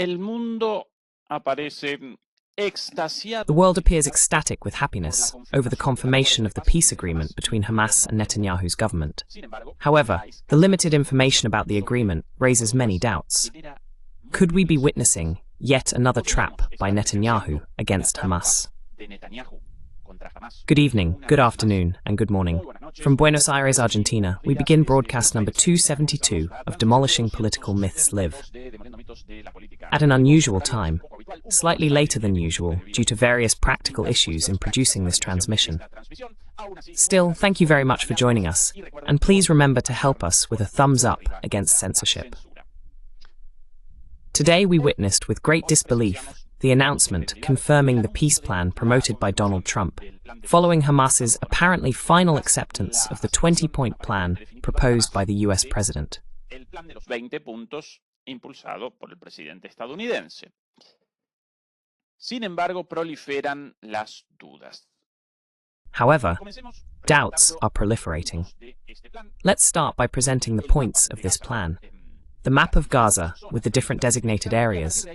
El mundo aparece extasiado. The world appears ecstatic with happiness over the confirmation of the peace agreement between Hamas and Netanyahu's government. However, the limited information about the agreement raises many doubts. Could we be witnessing yet another trap by Netanyahu against Hamas? Good evening, good afternoon, and good morning. From Buenos Aires, Argentina, we begin broadcast number 272 of Demolishing Political Myths Live. At an unusual time, slightly later than usual due to various practical issues in producing this transmission. Still, thank you very much for joining us, and please remember to help us with a thumbs up against censorship. Today we witnessed with great disbelief the announcement confirming the peace plan promoted by Donald Trump, following Hamas's apparently final acceptance of the 20-point plan proposed by the US president. El plan de los 20 puntos impulsado por el presidente estadounidense. Sin embargo, proliferan las dudas. However, doubts are proliferating. Let's start by presenting the points of this plan. The map of Gaza with the different designated areas,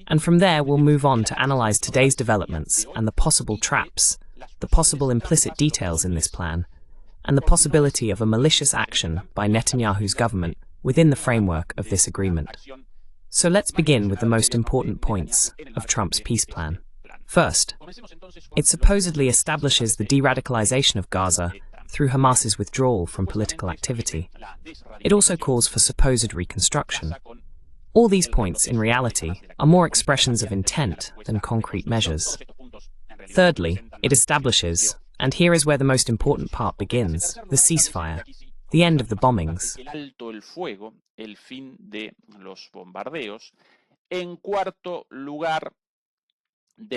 and from there we'll move on to analyze today's developments and the possible traps, the possible implicit details in this plan, and the possibility of a malicious action by Netanyahu's government within the framework of this agreement. So let's begin with the most important points of Trump's peace plan. First, it supposedly establishes the de-radicalization of Gaza through Hamas's withdrawal from political activity. It also calls for supposed reconstruction. All these points, in reality, are more expressions of intent than concrete measures. Thirdly, it establishes, and here is where the most important part begins, the ceasefire, the end of the bombings.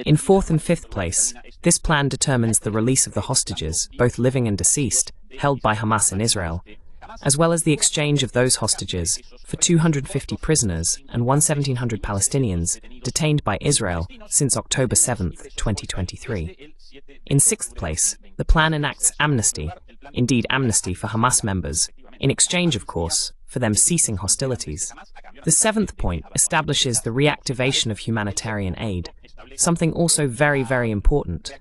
In fourth and fifth place, this plan determines the release of the hostages, both living and deceased, held by Hamas in Israel, as well as the exchange of those hostages for 250 prisoners and 1,700 Palestinians detained by Israel since October 7, 2023. In sixth place, the plan enacts amnesty, indeed amnesty for Hamas members, in exchange, of course, for them ceasing hostilities. The seventh point establishes the reactivation of humanitarian aid, something also very, very important,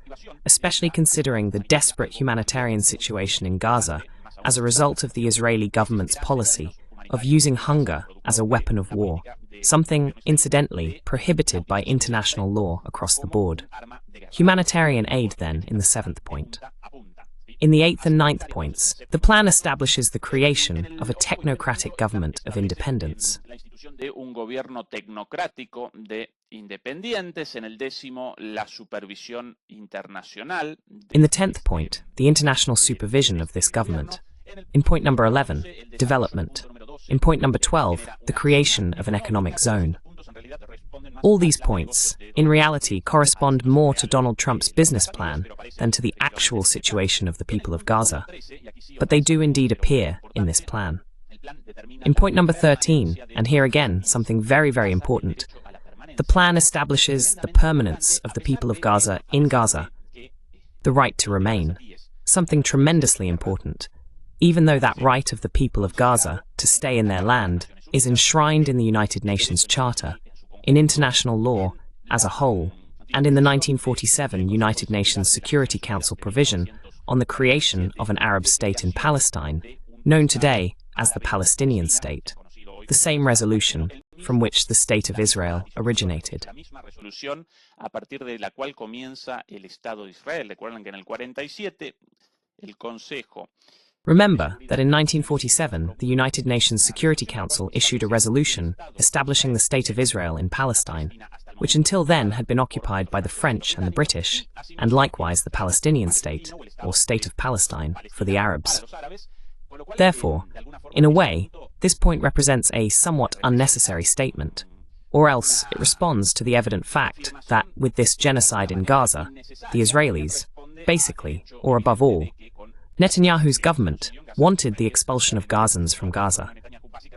especially considering the desperate humanitarian situation in Gaza as a result of the Israeli government's policy of using hunger as a weapon of war, something, incidentally, prohibited by international law across the board. Humanitarian aid, then, in the seventh point. In the eighth and ninth points, the plan establishes the creation of a technocratic government of independence. In the 10th point, the international supervision of this government. In point number 11, development. In point number 12, the creation of an economic zone. All these points, in reality, correspond more to Donald Trump's business plan than to the actual situation of the people of Gaza, but they do indeed appear in this plan. In point number 13, and here again, something very, very important, the plan establishes the permanence of the people of Gaza in Gaza, the right to remain, something tremendously important, even though that right of the people of Gaza to stay in their land is enshrined in the United Nations Charter, in international law as a whole, and in the 1947 United Nations Security Council provision on the creation of an Arab state in Palestine, known today as the Palestinian state, the same resolution from which the State of Israel originated. Remember that in 1947, the United Nations Security Council issued a resolution establishing the State of Israel in Palestine, which until then had been occupied by the French and the British, and likewise the Palestinian state, or State of Palestine, for the Arabs. Therefore, in a way, this point represents a somewhat unnecessary statement, or else it responds to the evident fact that, with this genocide in Gaza, the Israelis, basically, or above all, Netanyahu's government wanted the expulsion of Gazans from Gaza.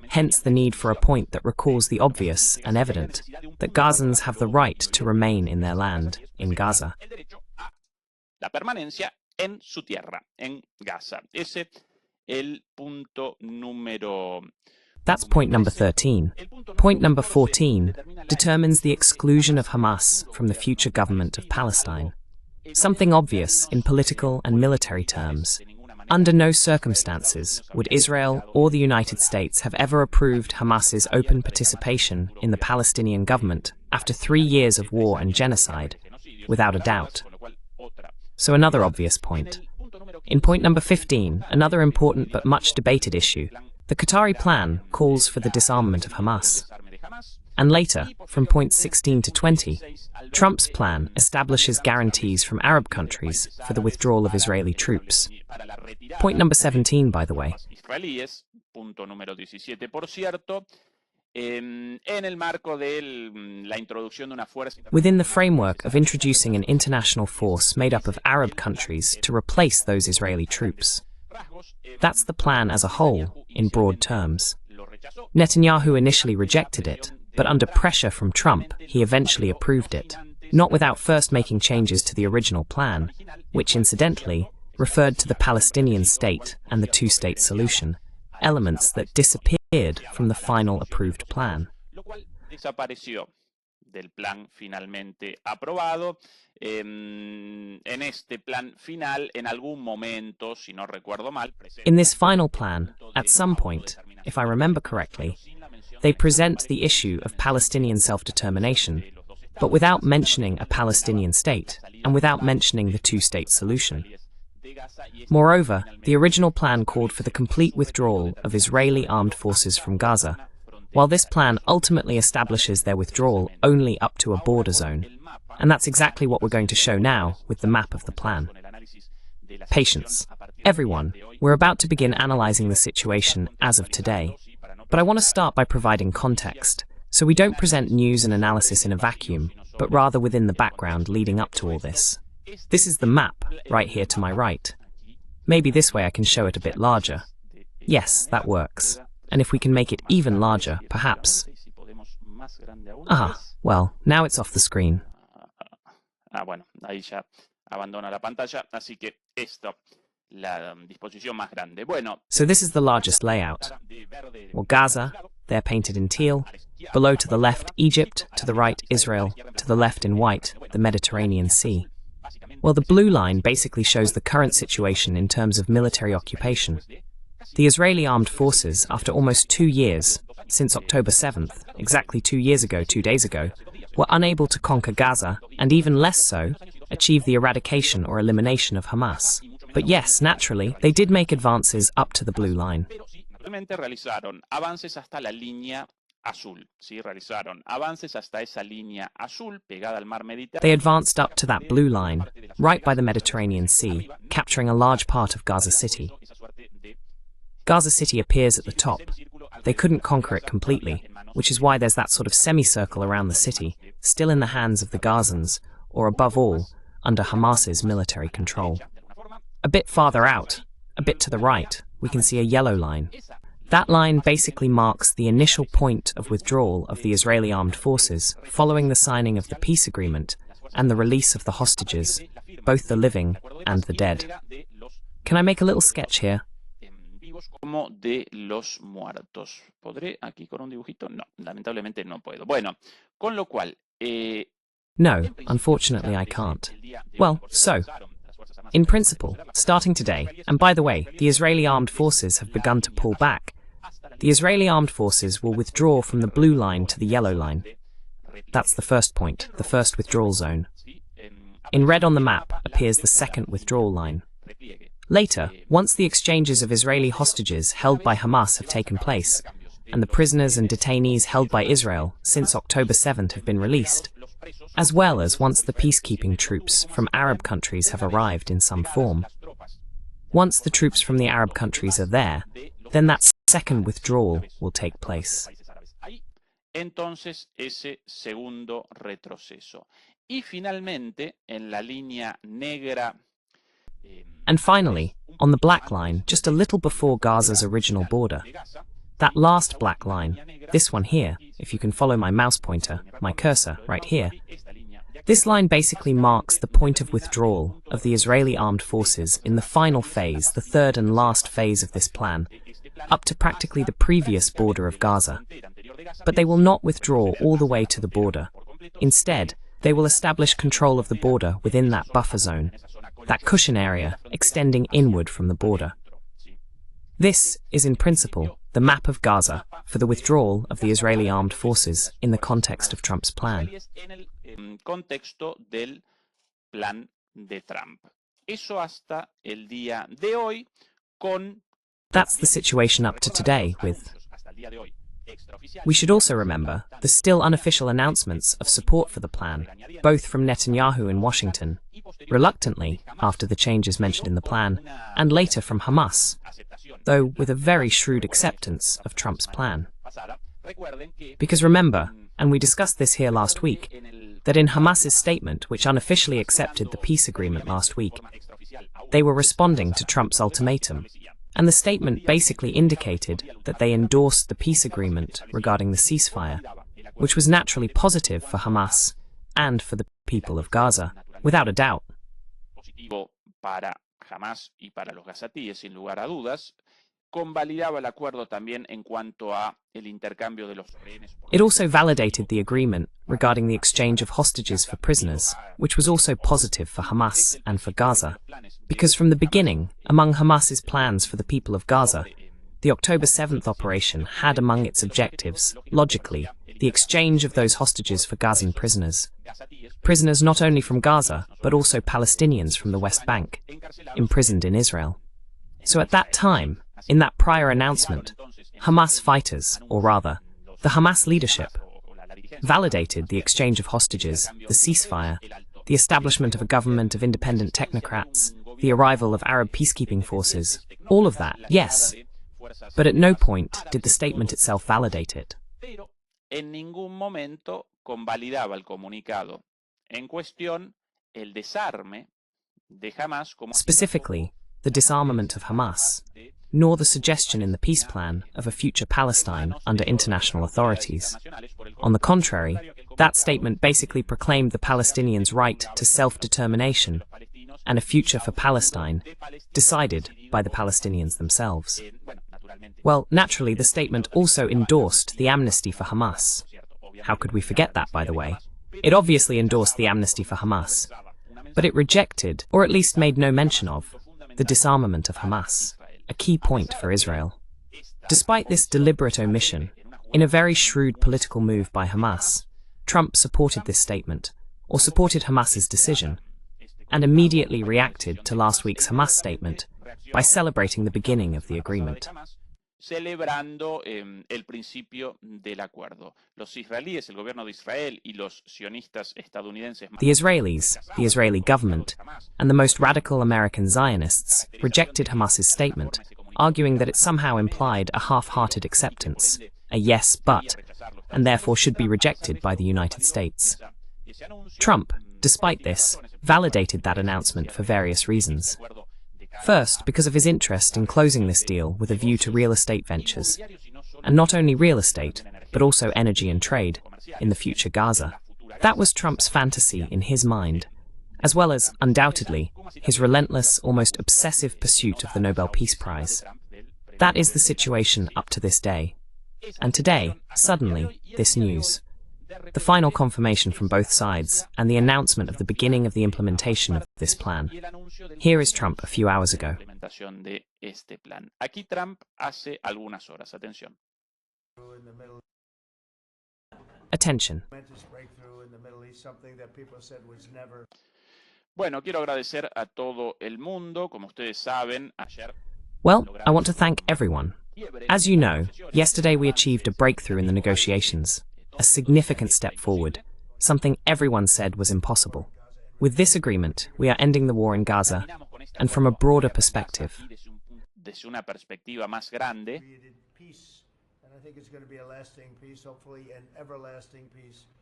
Hence the need for a point that recalls the obvious and evident, that Gazans have the right to remain in their land, in Gaza. La permanencia en su tierra, en Gaza. Ese el punto número That's point number 13. Point number 14 determines the exclusion of Hamas from the future government of Palestine. Something obvious in political and military terms. Under no circumstances would Israel or the United States have ever approved Hamas's open participation in the Palestinian government after 3 years of war and genocide, without a doubt. So another obvious point. In point number 15, another important but much debated issue, the Qatari plan calls for the disarmament of Hamas. And later, from points 16 to 20, Trump's plan establishes guarantees from Arab countries for the withdrawal of Israeli troops. Point number 17, by the way. Within the framework of introducing an international force made up of Arab countries to replace those Israeli troops. That's the plan as a whole, in broad terms. Netanyahu initially rejected it, but under pressure from Trump, he eventually approved it, not without first making changes to the original plan, which incidentally referred to the Palestinian state and the two-state solution, elements that disappeared from the final approved plan. Del plan finalmente aprobado. En este plan final, en algún momento, si no recuerdo mal, in this final plan, at some point, if I remember correctly, they present the issue of Palestinian self-determination, but without mentioning a Palestinian state, and without mentioning the two-state solution. Moreover, the original plan called for the complete withdrawal of Israeli armed forces from Gaza, while this plan ultimately establishes their withdrawal only up to a border zone. And that's exactly what we're going to show now with the map of the plan. Patience. Everyone, we're about to begin analyzing the situation as of today. But I want to start by providing context, so we don't present news and analysis in a vacuum, but rather within the background leading up to all this. This is the map, right here to my right. Maybe this way I can show it a bit larger. Yes, that works. And if we can make it even larger, perhaps. Ah, well, now it's off the screen. Bueno, ahí ya abandona la pantalla, así que esto, la disposición más grande. Bueno. So this is the largest layout. Well, Gaza, they're painted in teal. Below to the left, Egypt. To the right, Israel. To the left in white, the Mediterranean Sea. Well, the blue line basically shows the current situation in terms of military occupation. The Israeli armed forces, after almost 2 years, since October 7th, exactly 2 years ago, 2 days ago, were unable to conquer Gaza, and even less so, achieve the eradication or elimination of Hamas. But yes, naturally, they did make advances up to the blue line. Realizaron avances hasta la línea azul, ¿sí? Realizaron avances hasta esa línea azul pegada al mar Mediterráneo. They advanced up to that blue line, right by the Mediterranean Sea, capturing a large part of Gaza City. Gaza City appears at the top. They couldn't conquer it completely, which is why there's that sort of semicircle around the city, still in the hands of the Gazans, or above all, under Hamas's military control. A bit farther out, a bit to the right, we can see a yellow line. That line basically marks the initial point of withdrawal of the Israeli armed forces following the signing of the peace agreement and the release of the hostages, both the living and the dead. Can I make a little sketch here? Como de los muertos. ¿Podré aquí con un dibujito? No, lamentablemente no puedo. Bueno, con lo cual... No, unfortunately I can't. Well, so, in principle, starting today, and by the way, the Israeli armed forces have begun to pull back. The Israeli armed forces will withdraw from the blue line to the yellow line. That's the first point, the first withdrawal zone. In red on the map appears the second withdrawal line. Later, once the exchanges of Israeli hostages held by Hamas have taken place, and the prisoners and detainees held by Israel since October 7th have been released, as well as once the peacekeeping troops from Arab countries have arrived in some form. Once the troops from the Arab countries are there, then that second withdrawal will take place. Entonces, ese segundo retroceso. Y finalmente, en la línea negra... And finally, on the black line, just a little before Gaza's original border, that last black line, this one here, if you can follow my mouse pointer, my cursor, right here, this line basically marks the point of withdrawal of the Israeli armed forces in the final phase, the third and last phase of this plan, up to practically the previous border of Gaza. But they will not withdraw all the way to the border. Instead, they will establish control of the border within that buffer zone, that cushion area extending inward from the border. This is, in principle, the map of Gaza for the withdrawal of the Israeli armed forces in the context of Trump's plan. That's the situation up to today with... We should also remember the still unofficial announcements of support for the plan, both from Netanyahu in Washington, reluctantly after the changes mentioned in the plan, and later from Hamas, though with a very shrewd acceptance of Trump's plan. Because remember, and we discussed this here last week, that in Hamas's statement, which unofficially accepted the peace agreement last week, they were responding to Trump's ultimatum, and the statement basically indicated that they endorsed the peace agreement regarding the ceasefire, which was naturally positive for Hamas and for the people of Gaza, without a doubt. It also validated the agreement regarding the exchange of hostages for prisoners, which was also positive for Hamas and for Gaza, because from the beginning, among Hamas's plans for the people of Gaza, the October 7th operation had among its objectives, logically, the exchange of those hostages for Gazan prisoners. Prisoners not only from Gaza, but also Palestinians from the West Bank, imprisoned in Israel. So at that time, in that prior announcement, Hamas fighters, or rather, the Hamas leadership, validated the exchange of hostages, the ceasefire, the establishment of a government of independent technocrats, the arrival of Arab peacekeeping forces, all of that, yes. But at no point did the statement itself validate it. Specifically, the disarmament of Hamas, nor the suggestion in the peace plan of a future Palestine under international authorities. On the contrary, that statement basically proclaimed the Palestinians' right to self-determination and a future for Palestine, decided by the Palestinians themselves. Well, naturally, the statement also endorsed the amnesty for Hamas. How could we forget that, by the way? It obviously endorsed the amnesty for Hamas, but it rejected, or at least made no mention of, the disarmament of Hamas, a key point for Israel. Despite this deliberate omission, in a very shrewd political move by Hamas, Trump supported this statement, or supported Hamas's decision, and immediately reacted to last week's Hamas statement by celebrating the beginning of the agreement. Celebrando el principio del acuerdo. Los israelíes, el gobierno de Israel y los sionistas estadounidenses. The Israelis, the Israeli government, and the most radical American Zionists rejected Hamas's statement, arguing that it somehow implied a half-hearted acceptance, a yes but, and therefore should be rejected by the United States. Trump, despite this, validated that announcement for various reasons. First, because of his interest in closing this deal with a view to real estate ventures, and not only real estate, but also energy and trade, in the future Gaza. That was Trump's fantasy in his mind, as well as, undoubtedly, his relentless, almost obsessive pursuit of the Nobel Peace Prize. That is the situation up to this day. And today, suddenly, this news. The final confirmation from both sides, and the announcement of the beginning of the implementation of this plan. Here is Trump a few hours ago. Attention. Bueno, quiero agradecer a todo el mundo, como ustedes saben, ayer. Well, I want to thank everyone. As you know, yesterday we achieved a breakthrough in the negotiations. A significant step forward, something everyone said was impossible. With this agreement, we are ending the war in Gaza, and from a broader perspective.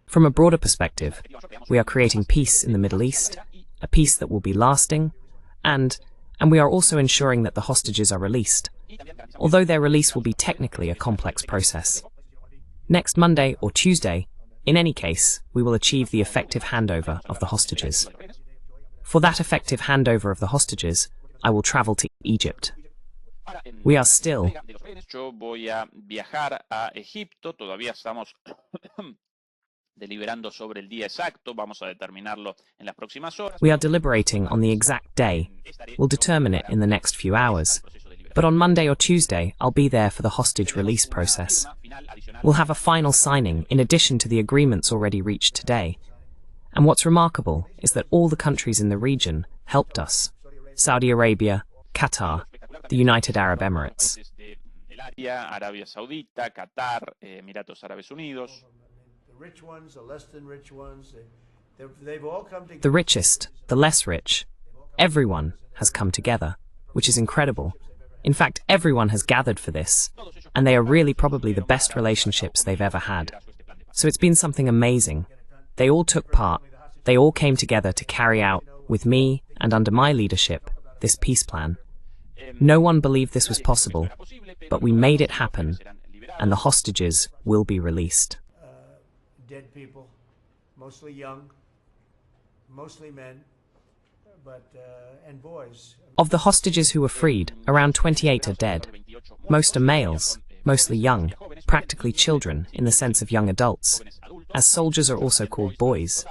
From a broader perspective, we are creating peace in the Middle East, a peace that will be lasting, and we are also ensuring that the hostages are released, although their release will be technically a complex process. Next Monday or Tuesday, in any case, we will achieve the effective handover of the hostages. For that effective handover of the hostages, I will travel to Egypt. We are still. Yo voy a viajar a Egipto, todavía estamos deliberando sobre el día exacto, vamos a determinarlo en las próximas horas. We are deliberating on the exact day. We'll determine it in the next few hours. But on Monday or Tuesday, I'll be there for the hostage release process. We'll have a final signing in addition to the agreements already reached today. And what's remarkable is that all the countries in the region helped us. Saudi Arabia, Qatar, the United Arab Emirates. Arabia Saudita, Qatar, Emiratos Árabes Unidos. The rich ones, the less than rich ones, they've all come together. The richest, the less rich, everyone has come together, which is incredible. In fact, everyone has gathered for this, and they are really probably the best relationships they've ever had. So it's been something amazing. They all took part, they all came together to carry out, with me and under my leadership, this peace plan. No one believed this was possible, but we made it happen, and the hostages will be released. Dead people, mostly young, mostly men, and boys. Of the hostages who were freed, around 28 are dead. Most are males, mostly young, practically children in the sense of young adults, as soldiers are also called boys.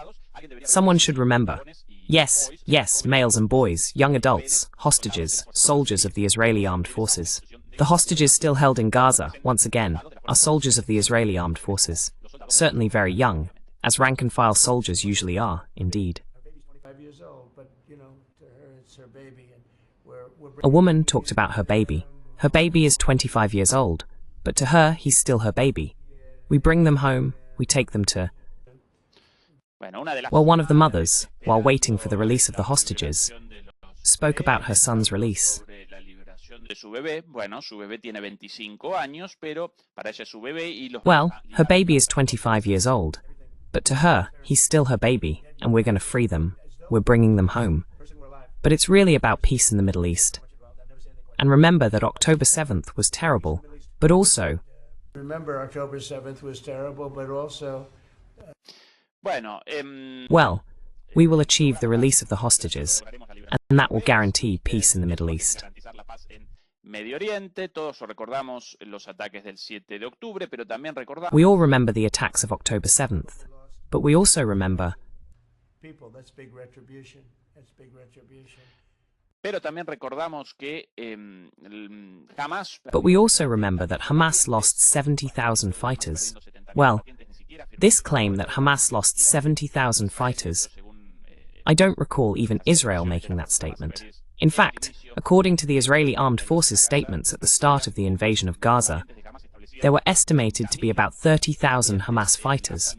Someone should remember. Yes, males and boys, young adults, hostages, soldiers of the Israeli armed forces. The hostages still held in Gaza, once again, are soldiers of the Israeli armed forces. Certainly very young, as rank-and-file soldiers usually are, indeed. A woman talked about her baby. Her baby is 25 years old, but to her, he's still her baby. We bring them home, we take them to... Well, one of the mothers, while waiting for the release of the hostages, spoke about her son's release. Well, her baby is 25 years old, but to her, he's still her baby, and we're going to free them. We're bringing them home. But it's really about peace in the Middle East. And remember that October 7th was terrible, but also... Remember October 7th was terrible, but also... Well, we will achieve the release of the hostages, and that will guarantee peace in the Middle East. We all remember the attacks of October 7th, but we also remember... That's big retribution. That's big retribution. But we also remember that Hamas lost 70,000 fighters. Well, this claim that Hamas lost 70,000 fighters, I don't recall even Israel making that statement. In fact, according to the Israeli armed forces statements at the start of the invasion of Gaza, there were estimated to be about 30,000 Hamas fighters.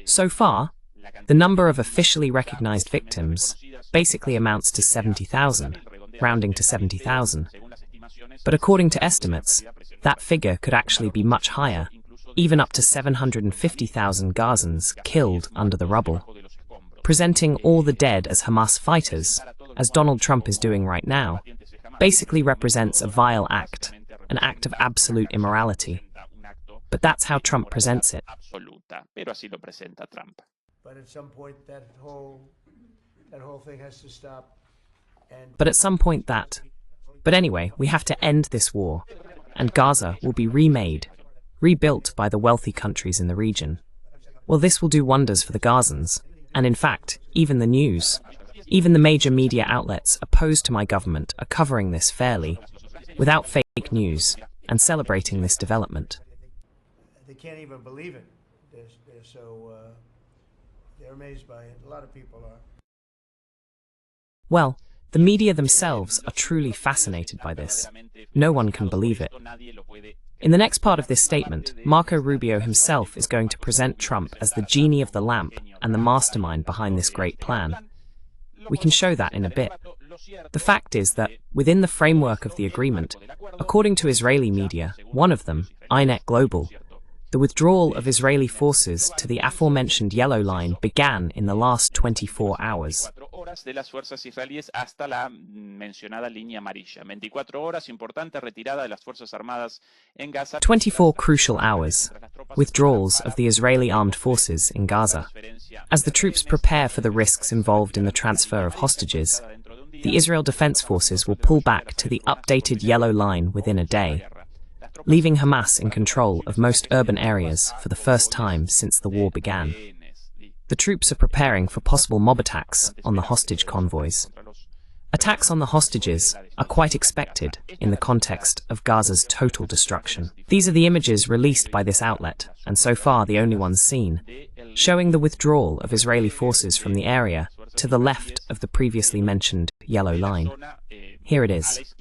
So far, the number of officially recognized victims basically amounts to 70,000, rounding to 70,000. But according to estimates, that figure could actually be much higher, even up to 750,000 Gazans killed under the rubble. Presenting all the dead as Hamas fighters, as Donald Trump is doing right now, basically represents a vile act, an act of absolute immorality. But that's how Trump presents it. But at some point, that whole thing has to stop. But at some point But anyway, we have to end this war, and Gaza will be remade, rebuilt by the wealthy countries in the region. Well, this will do wonders for the Gazans, and in fact, even the news, even the major media outlets opposed to my government are covering this fairly, without fake news, and celebrating this development. They can't even believe it. They're amazed by it. A lot of people are. Well, the media themselves are truly fascinated by this. No one can believe it. In the next part of this statement, Marco Rubio himself is going to present Trump as the genie of the lamp and the mastermind behind this great plan. We can show that in a bit. The fact is that, within the framework of the agreement, according to Israeli media, one of them, INET Global, the withdrawal of Israeli forces to the aforementioned Yellow Line began in the last 24 hours. 24 crucial hours. Withdrawals of the Israeli armed forces in Gaza. As the troops prepare for the risks involved in the transfer of hostages, the Israel Defense Forces will pull back to the updated yellow line within a day, leaving Hamas in control of most urban areas for the first time since the war began. The troops are preparing for possible mob attacks on the hostage convoys. Attacks on the hostages are quite expected in the context of Gaza's total destruction. These are the images released by this outlet, and so far the only ones seen, showing the withdrawal of Israeli forces from the area to the left of the previously mentioned yellow line. Here it is.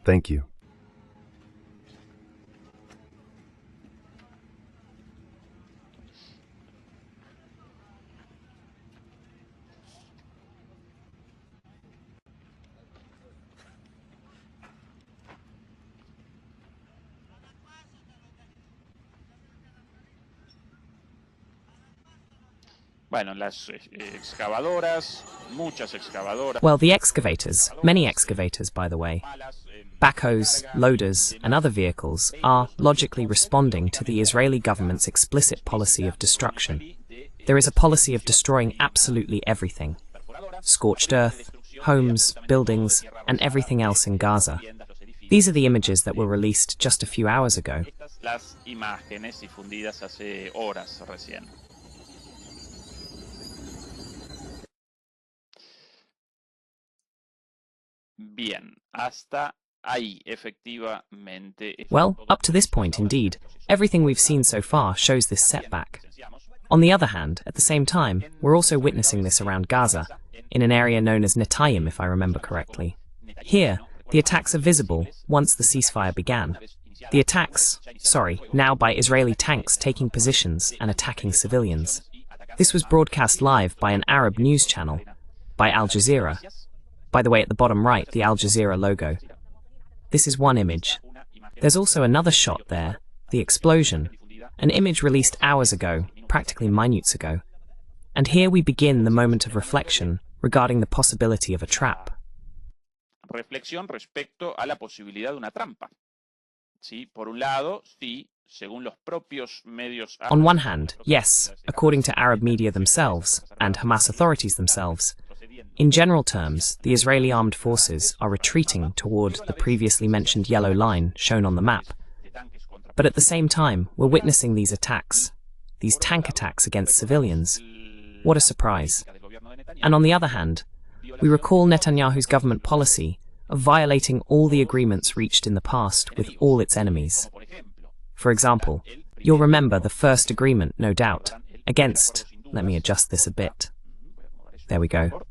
Thank you. Bueno, las excavadoras, muchas excavadoras. Well, the excavators, many excavators by the way, backhoes, loaders, and other vehicles are logically responding to the Israeli government's explicit policy of destruction. There is a policy of destroying absolutely everything: scorched earth, homes, buildings, and everything else in Gaza. These are the images that were released just a few hours ago. Las imágenes difundidas hace horas recién. Bien, hasta ahí, efectivamente. Well, up to this point, indeed, everything we've seen so far shows this setback. On the other hand, at the same time, we're also witnessing this around Gaza, in an area known as Netayim, if I remember correctly. Here, the attacks are visible once the ceasefire began. The attacks, now by Israeli tanks taking positions and attacking civilians. This was broadcast live by an Arab news channel, by Al Jazeera. By the way, at the bottom right, the Al Jazeera logo. This is one image. There's also another shot there, the explosion, an image released hours ago, practically minutes ago. And here we begin the moment of reflection regarding the possibility of a trap. Reflexión respecto a la posibilidad de una trampa. Sí, por un lado, sí, según los propios medios. On one hand, yes, according to Arab media themselves and Hamas authorities themselves, in general terms, the Israeli armed forces are retreating toward the previously mentioned yellow line shown on the map. But at the same time, we're witnessing these attacks, these tank attacks against civilians. What a surprise. And on the other hand, we recall Netanyahu's government policy of violating all the agreements reached in the past with all its enemies. For example, you'll remember the first agreement, no doubt, against, let me adjust this a bit. There we go.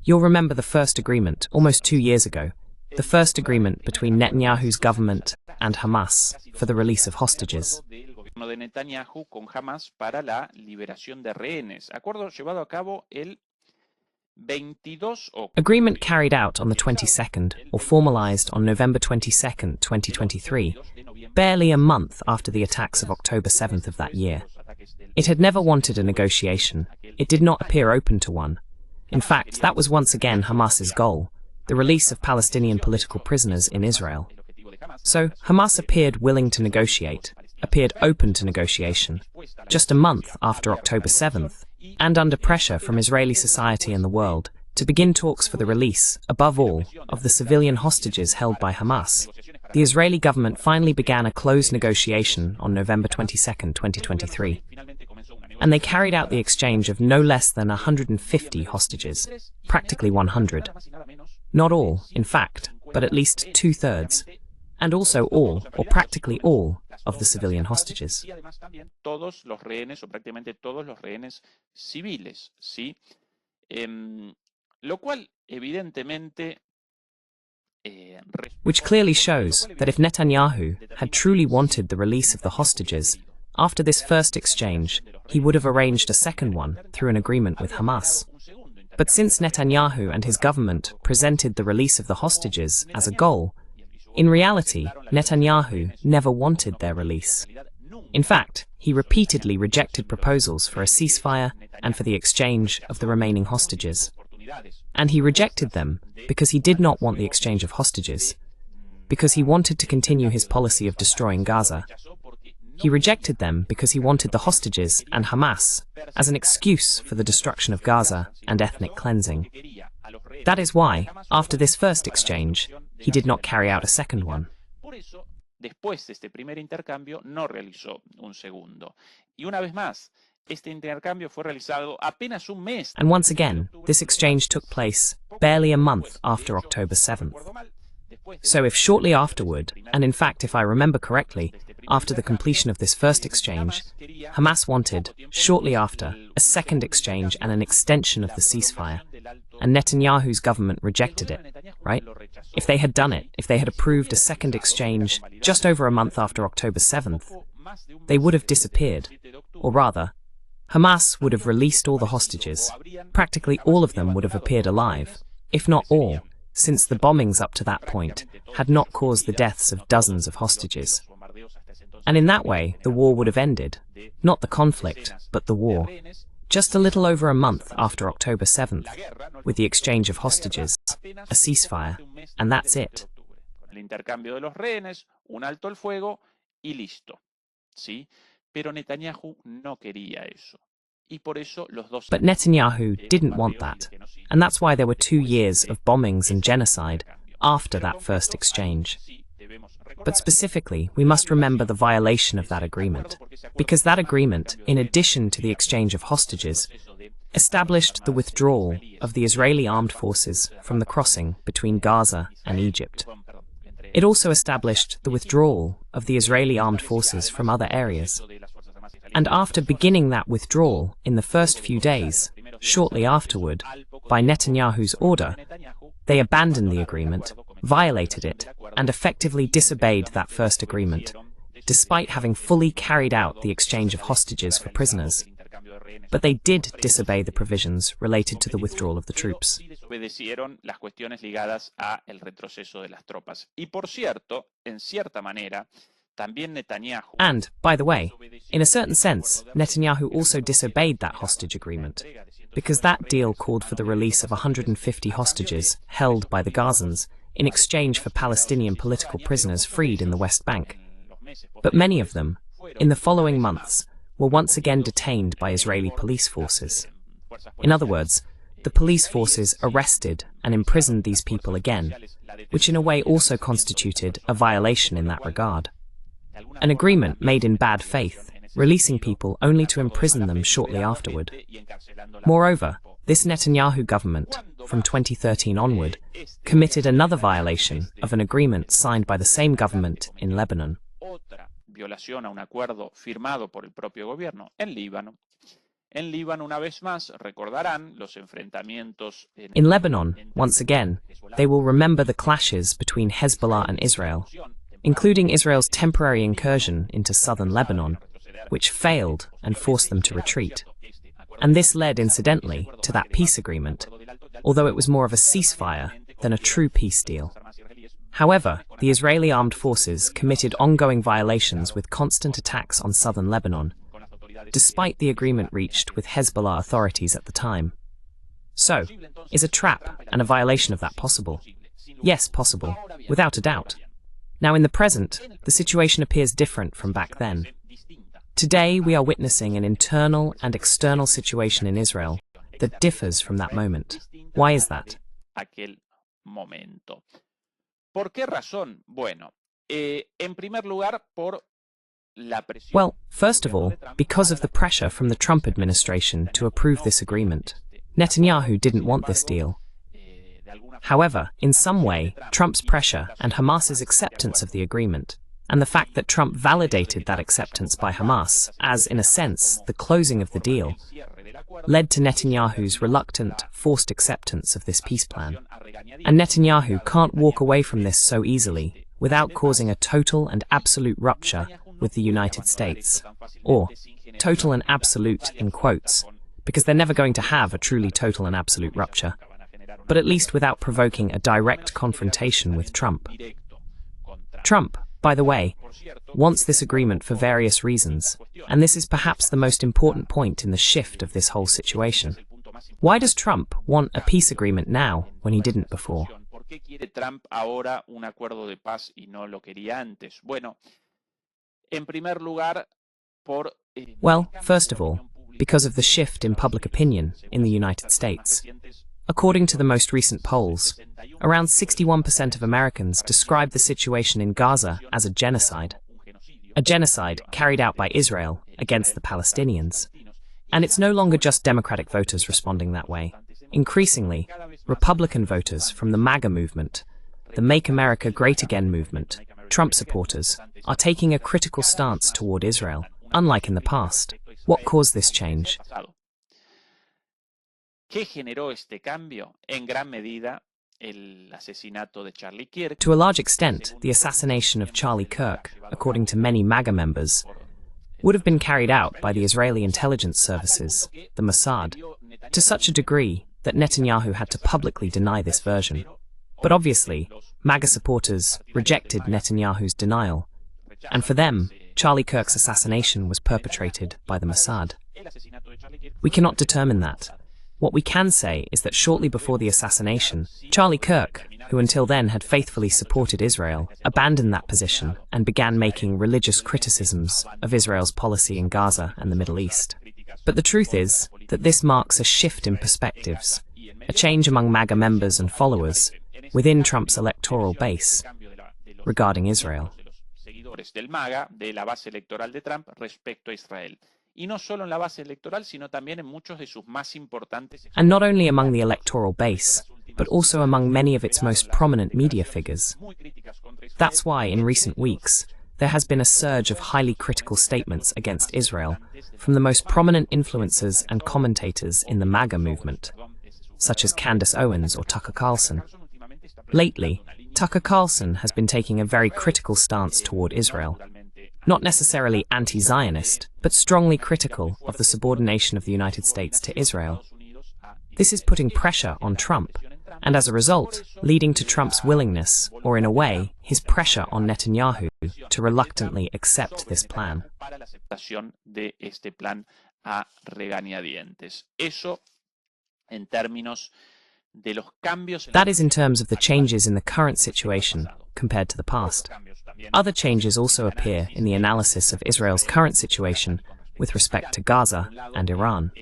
You'll remember the first agreement, almost 2 years ago, the first agreement between Netanyahu's government and Hamas for the release of hostages. De Netanyahu con Hamas para la liberación de rehenes. Acuerdo llevado a cabo el 22 Agreement carried out on the 22nd, or formalized on November 22nd, 2023, barely a month after the attacks of October 7th of that year. It had never wanted a negotiation. It did not appear open to one. In fact, that was once again Hamas's goal, the release of Palestinian political prisoners in Israel. So, Hamas appeared willing to negotiate, appeared open to negotiation, just a month after October 7th, and under pressure from Israeli society and the world, to begin talks for the release, above all, of the civilian hostages held by Hamas. The Israeli government finally began a closed negotiation on November 22nd, 2023. And they carried out the exchange of no less than 150 hostages, practically 100. Not all, in fact, but at least 2/3, and also all, or practically all, of the civilian hostages. Todos los rehenes, o prácticamente todos los rehenes civiles, ¿sí? Lo cual, evidentemente, which clearly shows that if Netanyahu had truly wanted the release of the hostages, after this first exchange, he would have arranged a second one through an agreement with Hamas. But since Netanyahu and his government presented the release of the hostages as a goal, in reality, Netanyahu never wanted their release. In fact, he repeatedly rejected proposals for a ceasefire and for the exchange of the remaining hostages. And he rejected them because he did not want the exchange of hostages, because he wanted to continue his policy of destroying Gaza. He rejected them because he wanted the hostages and Hamas as an excuse for the destruction of Gaza and ethnic cleansing. That is why, after this first exchange, he did not carry out a second one. Después de este primer intercambio, no realizó un segundo. Y una vez más, este intercambio fue realizado apenas un mes. And once again, this exchange took place barely a month after October 7th. So if shortly afterward, and in fact if I remember correctly, after the completion of this first exchange, Hamas wanted, shortly after, a second exchange and an extension of the ceasefire, and Netanyahu's government rejected it, right? If they had done it, if they had approved a second exchange just over a month after October 7th, they would have disappeared, or rather, Hamas would have released all the hostages. Practically all of them would have appeared alive, if not all, since the bombings up to that point had not caused the deaths of dozens of hostages. And in that way, the war would have ended, not the conflict, but the war, just a little over a month after October 7th, with the exchange of hostages, a ceasefire, and that's it. El intercambio de los rehenes, un alto el fuego y listo. ¿Sí? Pero Netanyahu no quería eso. But Netanyahu didn't want that, and that's why there were 2 years of bombings and genocide after that first exchange. But specifically, we must remember the violation of that agreement, because that agreement, in addition to the exchange of hostages, established the withdrawal of the Israeli armed forces from the crossing between Gaza and Egypt. It also established the withdrawal of the Israeli armed forces from other areas. And after beginning that withdrawal in the first few days, shortly afterward, by Netanyahu's order, they abandoned the agreement, violated it, and effectively disobeyed that first agreement, despite having fully carried out the exchange of hostages for prisoners. But they did disobey the provisions related to the withdrawal of the troops. Obedecieron las cuestiones ligadas a el retroceso de las tropas. Y por cierto, en cierta manera, también Netanyahu. And, by the way, in a certain sense, Netanyahu also disobeyed that hostage agreement, because that deal called for the release of 150 hostages held by the Gazans in exchange for Palestinian political prisoners freed in the West Bank. But many of them, in the following months, were once again detained by Israeli police forces. In other words, the police forces arrested and imprisoned these people again, which in a way also constituted a violation in that regard. An agreement made in bad faith, releasing people only to imprison them shortly afterward. Moreover, this Netanyahu government, from 2013 onward, committed another violation of an agreement signed by the same government in Lebanon. Violación a un acuerdo firmado por el propio gobierno en Líbano. En Líbano, una vez más, recordarán los enfrentamientos. In Lebanon, once again, they will remember the clashes between Hezbollah and Israel, including Israel's temporary incursion into southern Lebanon, which failed and forced them to retreat. And this led, incidentally, to that peace agreement, although it was more of a ceasefire than a true peace deal. However, the Israeli armed forces committed ongoing violations with constant attacks on southern Lebanon, despite the agreement reached with Hezbollah authorities at the time. So, is a trap and a violation of that possible? Yes, possible, without a doubt. Now in the present, the situation appears different from back then. Today we are witnessing an internal and external situation in Israel that differs from that moment. Why is that? Aquel momento. ¿Por qué razón? Bueno, en primer lugar, por la presión. Well, first of all, because of the pressure from the Trump administration to approve this agreement. Netanyahu didn't want this deal. However, in some way, Trump's pressure and Hamas's acceptance of the agreement, and the fact that Trump validated that acceptance by Hamas as, in a sense, the closing of the deal, led to Netanyahu's reluctant, forced acceptance of this peace plan. And Netanyahu can't walk away from this so easily without causing a total and absolute rupture with the United States. Or, total and absolute in quotes, because they're never going to have a truly total and absolute rupture, but at least without provoking a direct confrontation with Trump. Trump, by the way, wants this agreement for various reasons, and this is perhaps the most important point in the shift of this whole situation. Why does Trump want a peace agreement now when he didn't before? ¿Por qué quiere Trump ahora un acuerdo de paz y no lo quería antes? Bueno, En primer lugar, por Well, first of all, because of the shift in public opinion in the United States. According to the most recent polls, around 61% of Americans describe the situation in Gaza as a genocide carried out by Israel against the Palestinians. And it's no longer just Democratic voters responding that way. Increasingly, Republican voters from the MAGA movement, the Make America Great Again movement, Trump supporters, are taking a critical stance toward Israel, unlike in the past. What caused this change? ¿Qué generó este cambio? En gran medida, el asesinato de Charlie Kirk. To a large extent, the assassination of Charlie Kirk, according to many MAGA members, would have been carried out by the Israeli intelligence services, the Mossad, to such a degree that Netanyahu had to publicly deny this version. But obviously, MAGA supporters rejected Netanyahu's denial, and for them, Charlie Kirk's assassination was perpetrated by the Mossad. We cannot determine that. What we can say is that shortly before the assassination, Charlie Kirk, who until then had faithfully supported Israel, abandoned that position and began making religious criticisms of Israel's policy in Gaza and the Middle East. But the truth is that this marks a shift in perspectives, a change among MAGA members and followers within Trump's electoral base regarding Israel. Del MAGA, de la base electoral de Trump respecto a Israel. Y no solo en la base electoral, sino también en muchos de sus más importantes. And not only among the electoral base, but also among many of its most prominent media figures. That's why, in recent weeks, there has been a surge of highly critical statements against Israel from the most prominent influencers and commentators in the MAGA movement, such as Candace Owens or Tucker Carlson. Lately, Tucker Carlson has been taking a very critical stance toward Israel, not necessarily anti-Zionist, but strongly critical of the subordination of the United States to Israel. This is putting pressure on Trump, and as a result, leading to Trump's willingness, or in a way, his pressure on Netanyahu, to reluctantly accept this plan. That is in terms of the changes in the current situation compared to the past. Other changes also appear in the analysis of Israel's current situation with respect to Gaza and Iran.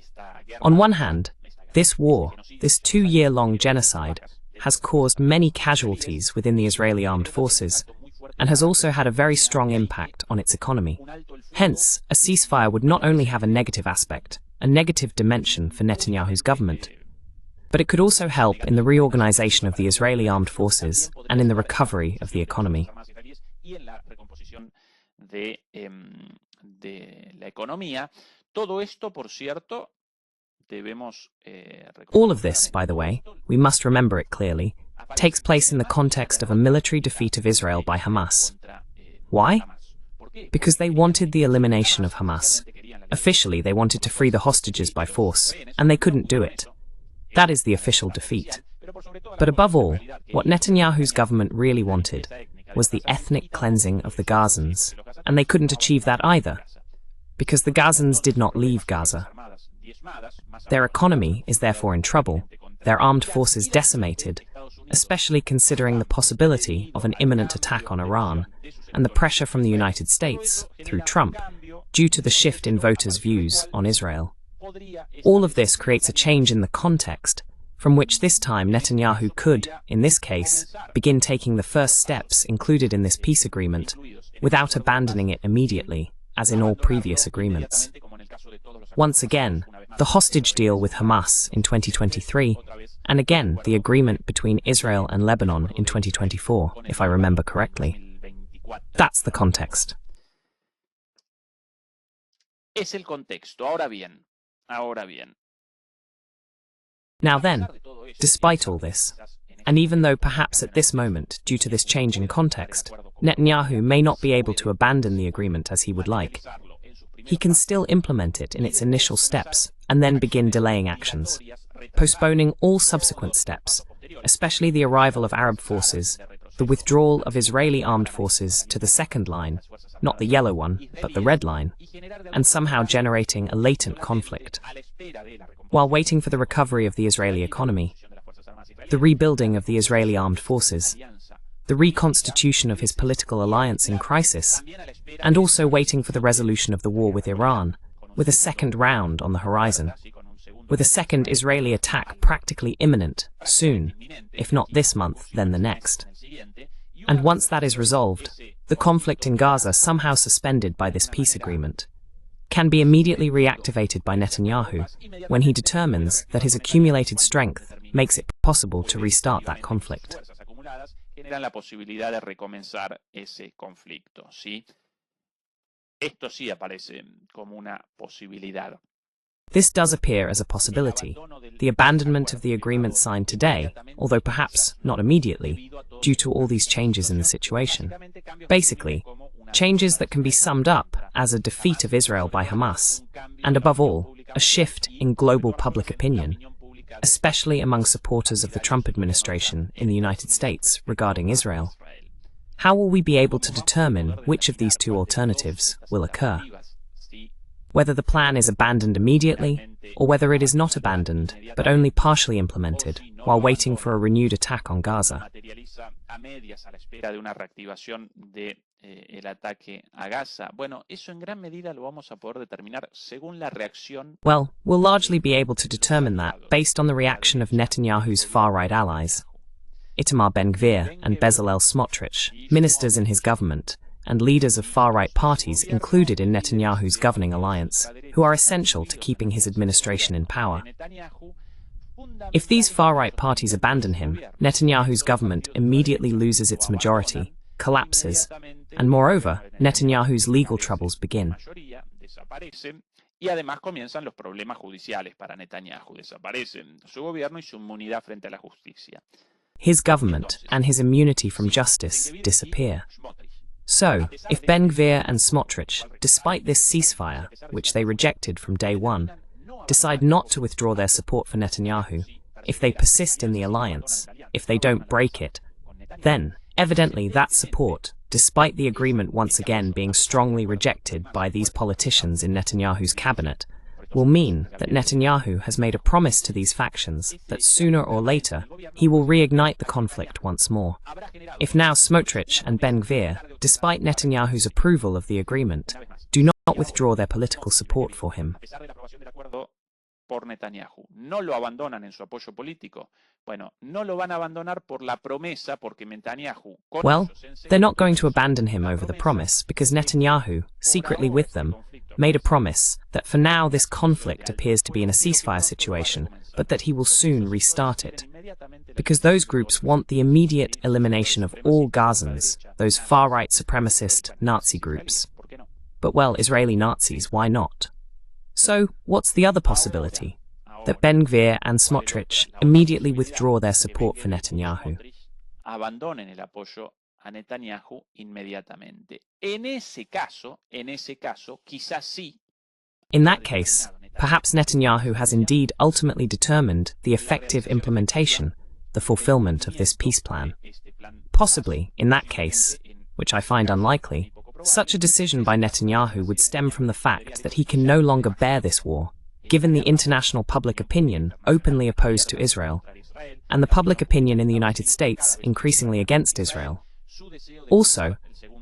On one hand, this war, this 2-year-long genocide, has caused many casualties within the Israeli armed forces and has also had a very strong impact on its economy. Hence, a ceasefire would not only have a negative aspect, a negative dimension for Netanyahu's government, but it could also help in the reorganization of the Israeli armed forces and in the recovery of the economy. All of this, by the way, we must remember it clearly, takes place in the context of a military defeat of Israel by Hamas. Why? Because they wanted the elimination of Hamas. Officially, they wanted to free the hostages by force, and they couldn't do it. That is the official defeat. But above all, what Netanyahu's government really wanted was the ethnic cleansing of the Gazans, and they couldn't achieve that either, because the Gazans did not leave Gaza. Their economy is therefore in trouble, their armed forces decimated, especially considering the possibility of an imminent attack on Iran, and the pressure from the United States, through Trump, due to the shift in voters' views on Israel. All of this creates a change in the context, from which this time Netanyahu could, in this case, begin taking the first steps included in this peace agreement, without abandoning it immediately, as in all previous agreements. Once again, the hostage deal with Hamas in 2023, and again the agreement between Israel and Lebanon in 2024, if I remember correctly. That's the context. Es el contexto. Ahora bien. Now then, despite all this, and even though perhaps at this moment, due to this change in context, Netanyahu may not be able to abandon the agreement as he would like, he can still implement it in its initial steps and then begin delaying actions, postponing all subsequent steps, especially the arrival of Arab forces, the withdrawal of Israeli armed forces to the second line, not the yellow one, but the red line, and somehow generating a latent conflict, while waiting for the recovery of the Israeli economy, the rebuilding of the Israeli armed forces, the reconstitution of his political alliance in crisis, and also waiting for the resolution of the war with Iran, with a second round on the horizon, with a second Israeli attack practically imminent, soon, if not this month, then the next. And once that is resolved, the conflict in Gaza, somehow suspended by this peace agreement, can be immediately reactivated by Netanyahu when he determines that his accumulated strength makes it possible to restart that conflict. Generan la posibilidad de recomenzar ese conflicto, ¿sí? Esto sí aparece como una posibilidad. This does appear as a possibility, the abandonment of the agreement signed today, although perhaps not immediately, due to all these changes in the situation. Basically, changes that can be summed up as a defeat of Israel by Hamas, and above all, a shift in global public opinion, especially among supporters of the Trump administration in the United States regarding Israel. How will we be able to determine which of these two alternatives will occur? Whether the plan is abandoned immediately, or whether it is not abandoned, but only partially implemented, while waiting for a renewed attack on Gaza. Well, we'll largely be able to determine that based on the reaction of Netanyahu's far-right allies, Itamar Ben-Gvir and Bezalel Smotrich, ministers in his government, and leaders of far-right parties included in Netanyahu's governing alliance, who are essential to keeping his administration in power. If these far-right parties abandon him, Netanyahu's government immediately loses its majority, collapses, and moreover, Netanyahu's legal troubles begin. Y además comienzan los problemas judiciales para Netanyahu. Desaparecen su gobierno y su inmunidad frente a la justicia. His government and his immunity from justice disappear. So, if Ben-Gvir and Smotrich, despite this ceasefire, which they rejected from day one, decide not to withdraw their support for Netanyahu, if they persist in the alliance, if they don't break it, then, evidently that support, despite the agreement once again being strongly rejected by these politicians in Netanyahu's cabinet, will mean that Netanyahu has made a promise to these factions that sooner or later he will reignite the conflict once more. If now Smotrich and Ben-Gvir, despite Netanyahu's approval of the agreement, do not withdraw their political support for him, por Netanyahu. No lo abandonan en su apoyo político. Bueno, no lo van a abandonar por la promesa, porque Netanyahu... Well, they're not going to abandon him over the promise, because Netanyahu, secretly with them, made a promise that for now this conflict appears to be in a ceasefire situation, but that he will soon restart it. Because those groups want the immediate elimination of all Gazans, those far-right supremacist Nazi groups. But well, Israeli Nazis, why not? So, what's the other possibility? That Ben-Gvir and Smotrich immediately withdraw their support for Netanyahu. Abandonen el apoyo a Netanyahu inmediatamente. En ese caso, quizás sí. In that case, perhaps Netanyahu has indeed ultimately determined the effective implementation, the fulfillment of this peace plan. Possibly, in that case, which I find unlikely, such a decision by Netanyahu would stem from the fact that he can no longer bear this war, given the international public opinion openly opposed to Israel, and the public opinion in the United States increasingly against Israel. Also,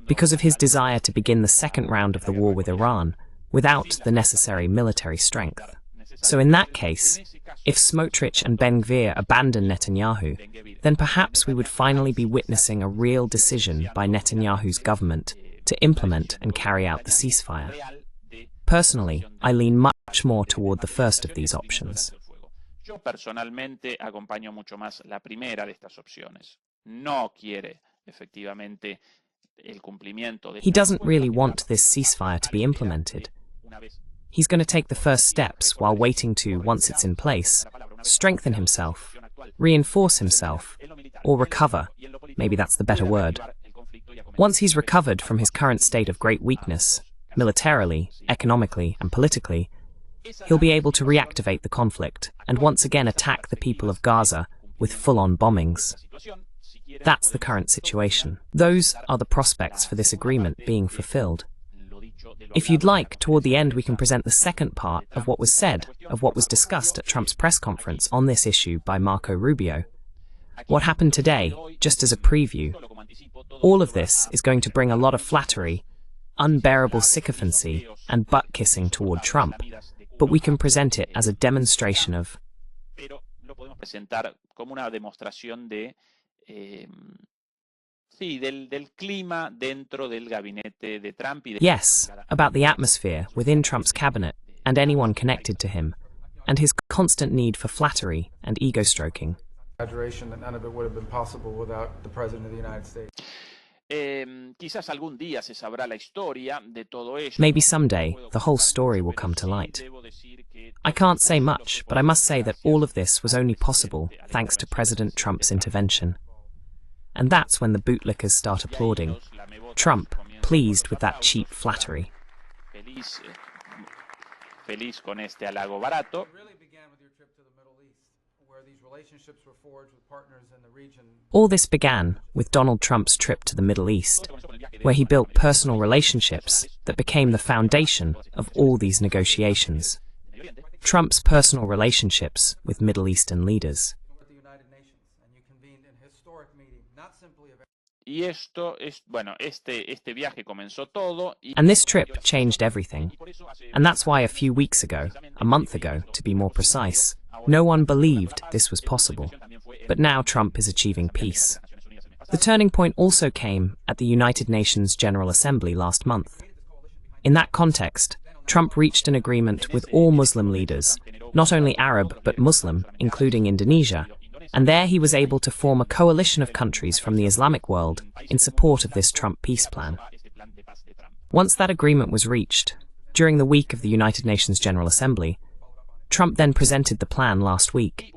because of his desire to begin the second round of the war with Iran without the necessary military strength. So in that case, if Smotrich and Ben-Gvir abandon Netanyahu, then perhaps we would finally be witnessing a real decision by Netanyahu's government to implement and carry out the ceasefire. Personally, I lean much more toward the first of these options. Yo personalmente acompaño mucho más la primera de estas opciones. No quiere, efectivamente, el cumplimiento de... He doesn't really want this ceasefire to be implemented. He's going to take the first steps while waiting to, once it's in place, strengthen himself, reinforce himself, or recover, maybe that's the better word. Once he's recovered from his current state of great weakness, militarily, economically, and politically, he'll be able to reactivate the conflict and once again attack the people of Gaza with full-on bombings. That's the current situation. Those are the prospects for this agreement being fulfilled. If you'd like, toward the end we can present the second part of what was said, of what was discussed at Trump's press conference on this issue by Marco Rubio. What happened today, just as a preview, All of this is going to bring a lot of flattery, unbearable sycophancy, and butt-kissing toward Trump, but we can present it as a demonstration of yes, about the atmosphere within Trump's cabinet and anyone connected to him, and his constant need for flattery and ego-stroking. That none of it would have been possible without the President of the United States. Maybe someday the whole story will come to light. I can't say much, but I must say that all of this was only possible thanks to President Trump's intervention. And that's when the bootlickers start applauding. Trump, pleased with that cheap flattery. Feliz con este halago barato. All this began with Donald Trump's trip to the Middle East, where he built personal relationships that became the foundation of all these negotiations. Trump's personal relationships with Middle Eastern leaders. And this trip changed everything. And that's why a few weeks ago, a month ago to be more precise, no one believed this was possible. But now Trump is achieving peace. The turning point also came at the United Nations General Assembly last month. In that context, Trump reached an agreement with all Muslim leaders, not only Arab but Muslim, including Indonesia, and there he was able to form a coalition of countries from the Islamic world in support of this Trump peace plan. Once that agreement was reached, during the week of the United Nations General Assembly, Trump then presented the plan last week,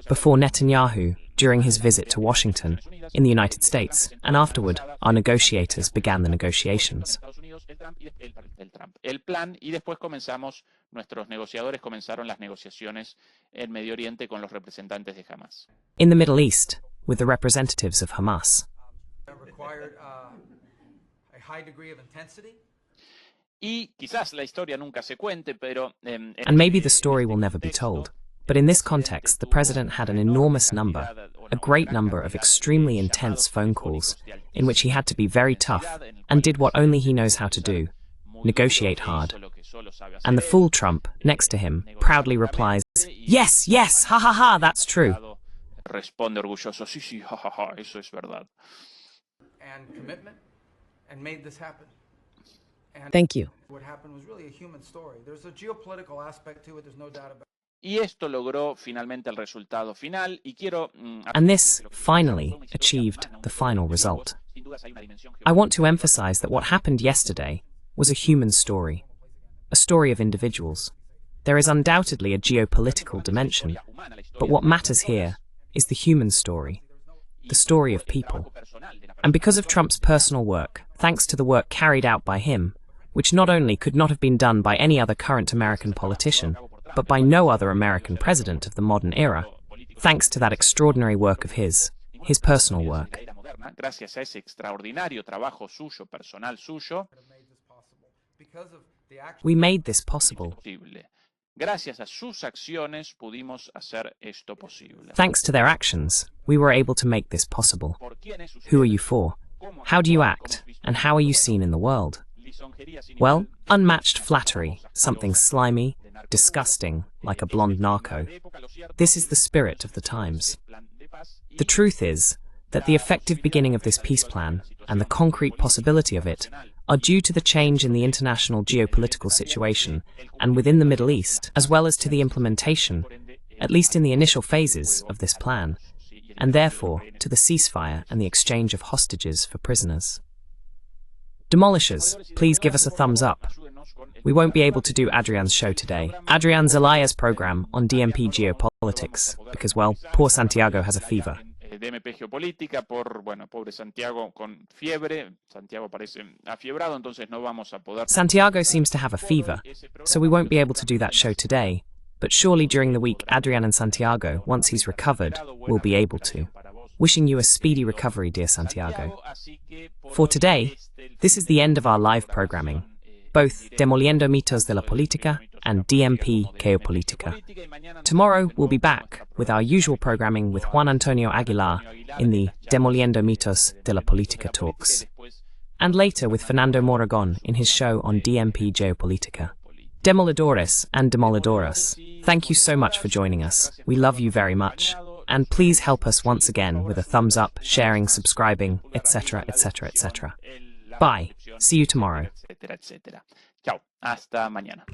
before Netanyahu during his visit to Washington in the United States, and afterward, our negotiators began the negotiations. In the Middle East, with the representatives of Hamas. Required a high degree of intensity. And maybe the story will never be told. But in this context, the president had an enormous number, a great number of extremely intense phone calls, in which he had to be very tough and did what only he knows how to do, negotiate hard. And the fool Trump, next to him, proudly replies, "Yes, yes, ha ha ha, that's true." Responde orgulloso, sí, sí, ja, ja, ja, eso es verdad. And commitment, and made this happen. And Thank you. What happened was really a human story. There's a geopolitical aspect to it, there's no doubt about it. Y esto logró finalmente el resultado final y quiero And this, finally, achieved the final result. I want to emphasize that what happened yesterday was a human story, a story of individuals. There is undoubtedly a geopolitical dimension, but what matters here is the human story, the story of people. And because of Trump's personal work, thanks to the work carried out by him, which not only could not have been done by any other current American politician, but by no other American president of the modern era, thanks to that extraordinary work of his personal work. We made this possible. Thanks to their actions, we were able to make this possible. Who are you for? How do you act? And how are you seen in the world? Well, unmatched flattery, something slimy, disgusting, like a blonde narco. This is the spirit of the times. The truth is that the effective beginning of this peace plan and the concrete possibility of it are due to the change in the international geopolitical situation and within the Middle East, as well as to the implementation, at least in the initial phases of this plan, and therefore to the ceasefire and the exchange of hostages for prisoners. Demolishers, please give us a thumbs up. We won't be able to do Adrian's show today, Adrian Zelaya's program on DMP geopolitics, because, well, poor Santiago has a fever. DMP Geopolítica pobre Santiago con fiebre. Santiago parece afiebrado, entonces no vamos a poder. Santiago seems to have a fever, so we won't be able to do that show today. But surely during the week, Adrian and Santiago, once he's recovered, will be able to. Wishing you a speedy recovery, dear Santiago. For today, this is the end of our live programming. Both Demoliendo Mitos de la Política and DMP Geopolítica. Tomorrow we'll be back with our usual programming with Juan Antonio Aguilar in the Demoliendo mitos de la política talks, and later with Fernando Moragon in his show on DMP Geopolítica. Demolidores and demolidoras, thank you so much for joining us. We love you very much. And please help us once again with a thumbs up, sharing, subscribing, etc., etc., etc. Bye. See you tomorrow. Chao. Hasta mañana.